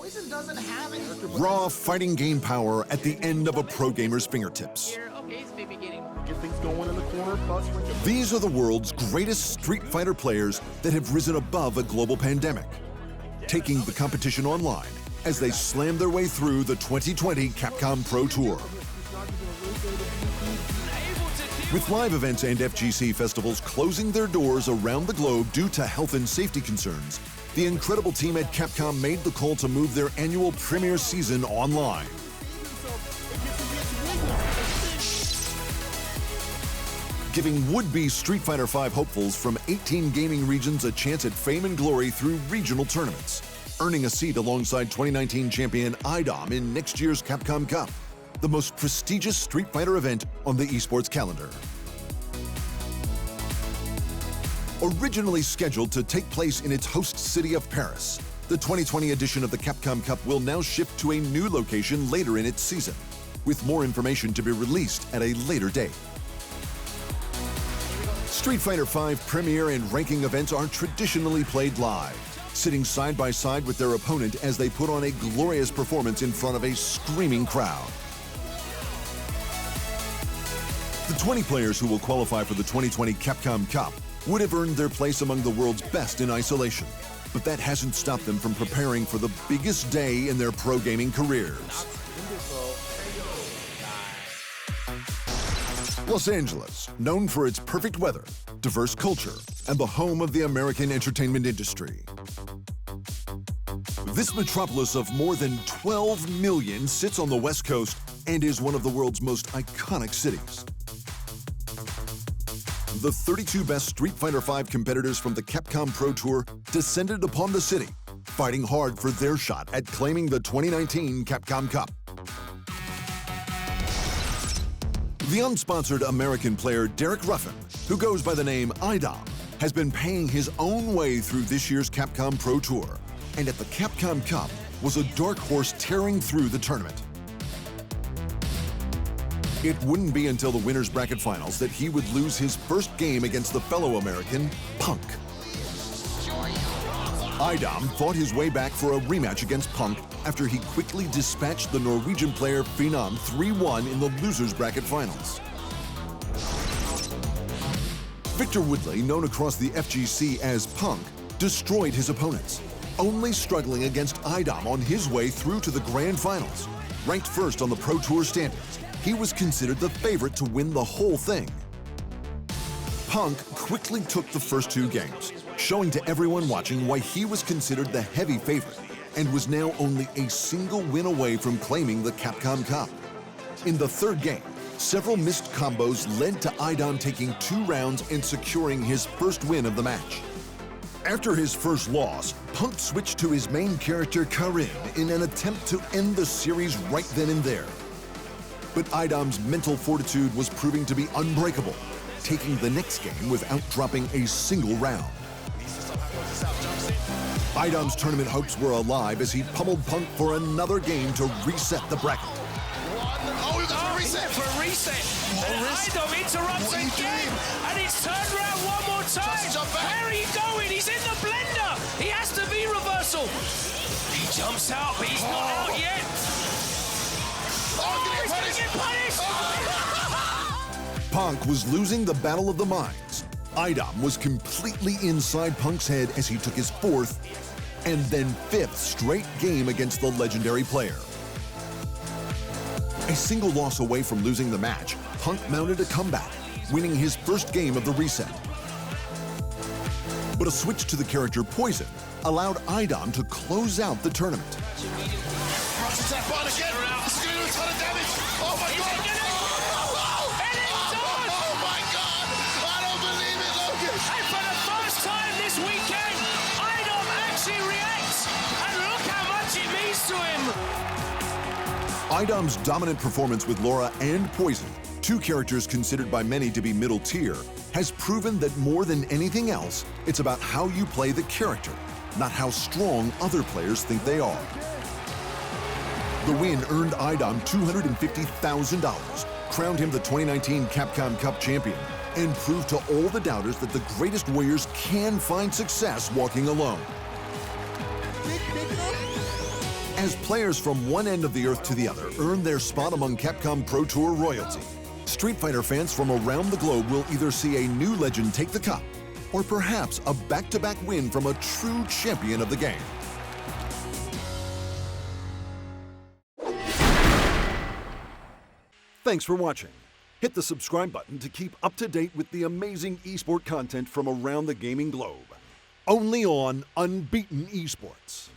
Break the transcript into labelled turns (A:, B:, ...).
A: Poison doesn't have any.
B: Raw fighting game power at the end of a pro gamer's fingertips.
C: Okay, it's beginning.
D: Get things going in the corner.
B: These are the world's greatest Street Fighter players that have risen above a global pandemic, taking the competition online as they slam their way through the 2020 Capcom Pro Tour. With live events and FGC festivals closing their doors around the globe due to health and safety concerns, the incredible team at Capcom made the call to move their annual premiere season online. Giving would-be Street Fighter V hopefuls from 18 gaming regions a chance at fame and glory through regional tournaments, earning a seat alongside 2019 champion IDOM in next year's Capcom Cup, the most prestigious Street Fighter event on the esports calendar. Originally scheduled to take place in its host city of Paris, the 2020 edition of the Capcom Cup will now shift to a new location later in its season, with more information to be released at a later date. Street Fighter V premiere and ranking events are traditionally played live, sitting side by side with their opponent as they put on a glorious performance in front of a screaming crowd. The 20 players who will qualify for the 2020 Capcom Cup would have earned their place among the world's best in isolation, but that hasn't stopped them from preparing for the biggest day in their pro gaming careers. Los Angeles, known for its perfect weather, diverse culture, and the home of the American entertainment industry. This metropolis of more than 12 million sits on the West Coast and is one of the world's most iconic cities. The 32 best Street Fighter V competitors from the Capcom Pro Tour descended upon the city, fighting hard for their shot at claiming the 2019 Capcom Cup. The unsponsored American player Derek Ruffin, who goes by the name IDOM, has been paying his own way through this year's Capcom Pro Tour, and at the Capcom Cup was a dark horse tearing through the tournament. It wouldn't be until the winner's bracket finals that he would lose his first game against the fellow American, Punk. IDOM fought his way back for a rematch against Punk after he quickly dispatched the Norwegian player Phenom 3-1 in the loser's bracket finals. Victor Woodley, known across the FGC as Punk, destroyed his opponents, only struggling against IDOM on his way through to the grand finals. Ranked first on the Pro Tour standings, he was considered the favorite to win the whole thing. Punk quickly took the first two games, showing to everyone watching why he was considered the heavy favorite and was now only a single win away from claiming the Capcom Cup. In the third game, several missed combos led to IDOM taking 2 rounds and securing his first win of the match. After his first loss, Punk switched to his main character Karin in an attempt to end the series right then and there. But IDOM's mental fortitude was proving to be unbreakable, taking the next game without dropping a single round. IDOM's tournament hopes were alive as he pummeled Punk for another game to reset the bracket.
E: Oh, we've got a reset!
F: For a reset! And IDOM interrupts again! And it's turned around one more time! Where are you going? He's in the blender! He has to be reversal! He jumps out, but he's not out yet! Oh, he's gonna get punished!
B: Punk was losing the battle of the minds. IDOM was completely inside Punk's head as he took his 4th and then 5th straight game against the legendary player. A single loss away from losing the match, Punk mounted a comeback, winning his first game of the reset. But a switch to the character Poison allowed IDOM to close out the tournament.
E: Rush attack button again! This is gonna do a ton of damage! Oh my god! Oh my god! I don't believe it, Logan!
F: And for the first time this weekend, IDOM actually reacts! And look how much it means to him!
B: IDOM's dominant performance with Laura and Poison, 2 characters considered by many to be middle tier, has proven that more than anything else, it's about how you play the character, not how strong other players think they are. The win earned IDOM $250,000, crowned him the 2019 Capcom Cup champion, and proved to all the doubters that the greatest warriors can find success walking alone. As players from one end of the earth to the other earn their spot among Capcom Pro Tour royalty, Street Fighter fans from around the globe will either see a new legend take the cup, or perhaps a back-to-back win from a true champion of the game. Thanks for watching. Hit the subscribe button to keep up to date with the amazing eSport content from around the gaming globe. Only on Unbeaten Esports.